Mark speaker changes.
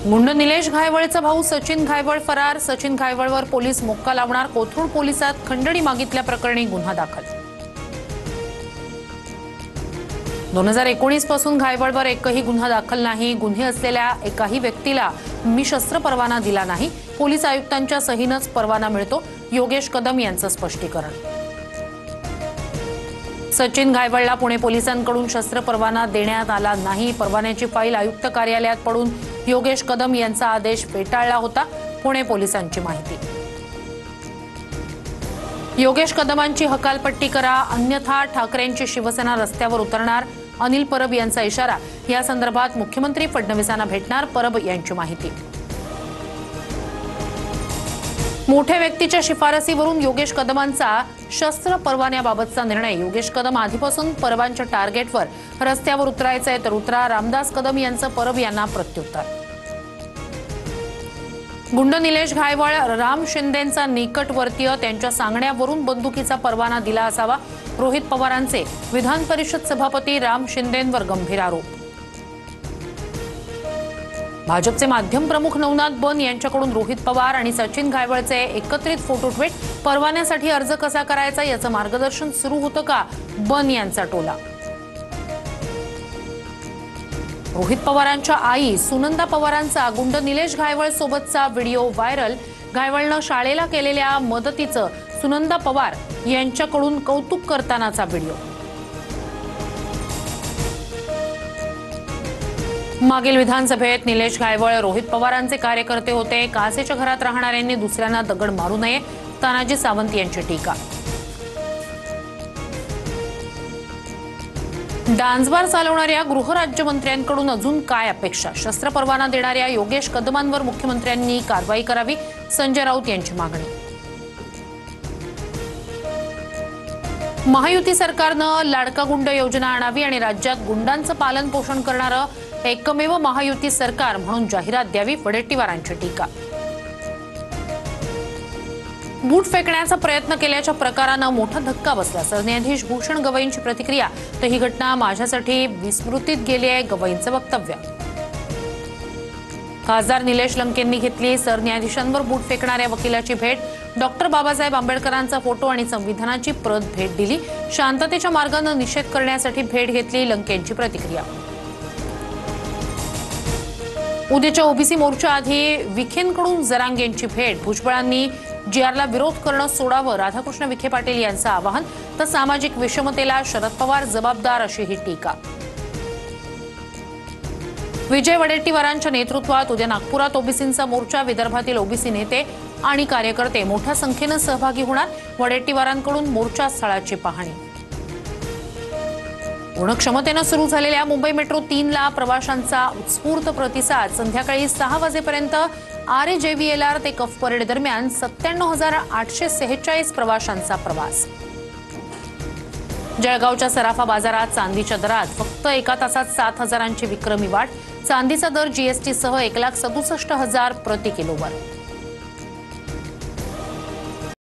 Speaker 1: गुंड निलेश घायवळचा भाऊ सचिन घायवळ फरार। सचिन घायवळवर पोलीस मोक्का लावणार। कोथरूड पोलिसात खंडणी मागितल्या प्रकरणी गुन्हा दाखल। 2019 पासून घायवळवर एकही गुन्हा दाखल नाही। गुन्हे असलेल्या एकाही व्यक्तीला मी शस्त्र परवाना दिला नाही। पोलीस आयुक्तांच्या सहीनंच परवाना मिळतो। योगेश कदम यांचं स्पष्टीकरण। सचिन घायवळला पुणे पोलिसांकडून शस्त्र परवाना देण्यात आला नाही। परवान्याची फाईल आयुक्त कार्यालयात पडून योगेश कदम यांचा आदेश फेटाळला होता। पुणे पोलिसांची माहिती। योगेश कदमांची हकालपट्टी करा, अन्यथा ठाकरेंची शिवसेना रस्त्यावर उतरणार। अनिल परब यांचा इशारा। या संदर्भात मुख्यमंत्री फडणवीसांना भेटणार। परब यांची माहिती। मोठ्या व्यक्तीच्या शिफारसीवरून योगेश कदमांचा शस्त्र परवान्याबाबतचा निर्णय। योगेश कदम आधीपासून परबांच्या टार्गेटवर रस्त्यावर उतरायचंय तर उतरा। रामदास कदम यांचं परब यांना प्रत्युत्तर। गुंड निलेश घायवळ राम शिंदेंचा निकटवर्तीय, त्यांच्या सांगण्यावरून बंदुकीचा परवाना दिला असावा। रोहित पवारांचे विधान परिषद सभापती राम शिंदेंवर गंभीर आरोप। भाजपचे माध्यम प्रमुख नवनाथ बन यांच्याकडून रोहित पवार आणि सचिन घायवळचे एकत्रित फोटो ट्विट। परवान्यासाठी अर्ज कसा करायचा याचं मार्गदर्शन सुरू होतं का, बन यांचा टोला। रोहित पवारांच्या आई सुनंदा पवारांचा गुंड निलेश घायवळ सोबतचा व्हिडिओ व्हायरल। घायवळनं शाळेला केलेल्या मदतीचं सुनंदा पवार यांच्याकडून कौतुक करतानाचा व्हिडिओ। मागील विधानसभेत निलेश घायवळ रोहित पवारांचे कार्यकर्ते होते। कासेच्या घरात राहणाऱ्यांनी दुसऱ्यांना दगड मारू नये, तानाजी सावंत यांची टीका। डान्सबार चालवणाऱ्या गृहराज्यमंत्र्यांकडून अजून काय अपेक्षा? शस्त्र परवाना देणाऱ्या योगेश कदमांवर मुख्यमंत्र्यांनी कारवाई करावी, संजय राऊत यांची मागणी। महायुती सरकारनं लाडका गुंड योजना आणावी आणि राज्यात गुंडांचं पालन पोषण करणारं एकमेव महायुती सरकार म्हणून जाहिरात द्यावी, वडेट्टीवारांची टीका। बूट फेकण्याचा प्रयत्न केल्याच्या प्रकारानं मोठा धक्का बसला। सरन्यायाधीश भूषण गवईंची प्रतिक्रिया। तर ही घटना माझ्यासाठी विस्मृतीत गेली आहे, गवईंचं वक्तव्य। खासदार निलेश लंकेंनी घेतली सरन्यायाधीशांवर बूट फेकणाऱ्या वकिलाची भेट। डॉक्टर बाबासाहेब आंबेडकरांचा फोटो आणि संविधानाची प्रत भेट दिली। शांततेच्या मार्गाने निषेध करण्यासाठी भेट घेतली, लंकेंची प्रतिक्रिया। उद्याच्या ओबीसी मोर्चाआधी विखेंकडून जरांगेंची भेट। भुजबळांनी जीआरला विरोध करणं सोडावं, राधाकृष्ण विखे पाटील यांचं आवाहन। तर सामाजिक विषमतेला शरद पवार जबाबदार, अशी ही टीका। विजय वडेट्टीवारांच्या नेतृत्वात उद्या नागपुरात ओबीसींचा मोर्चा। विदर्भातील ओबीसी नेते आणि कार्यकर्ते मोठ्या संख्येनं सहभागी होणार। वडेट्टीवारांकडून मोर्चा स्थळाची पाहणी। पूर्ण क्षमतेनं सुरू झालेल्या मुंबई मेट्रो 3ला प्रवाशांचा उत्स्फूर्त प्रतिसाद। संध्याकाळी 6 वाजेपर्यंत RAJVLR ते कफ परेड दरम्यान 97,846 प्रवाशांचा प्रवास। जळगावच्या सराफा बाजारात चांदीच्या दरात फक्त एका तासात 7,000ची विक्रमी वाढ। चांदीचा दर GST सह 1,67,000 प्रति किलोवर।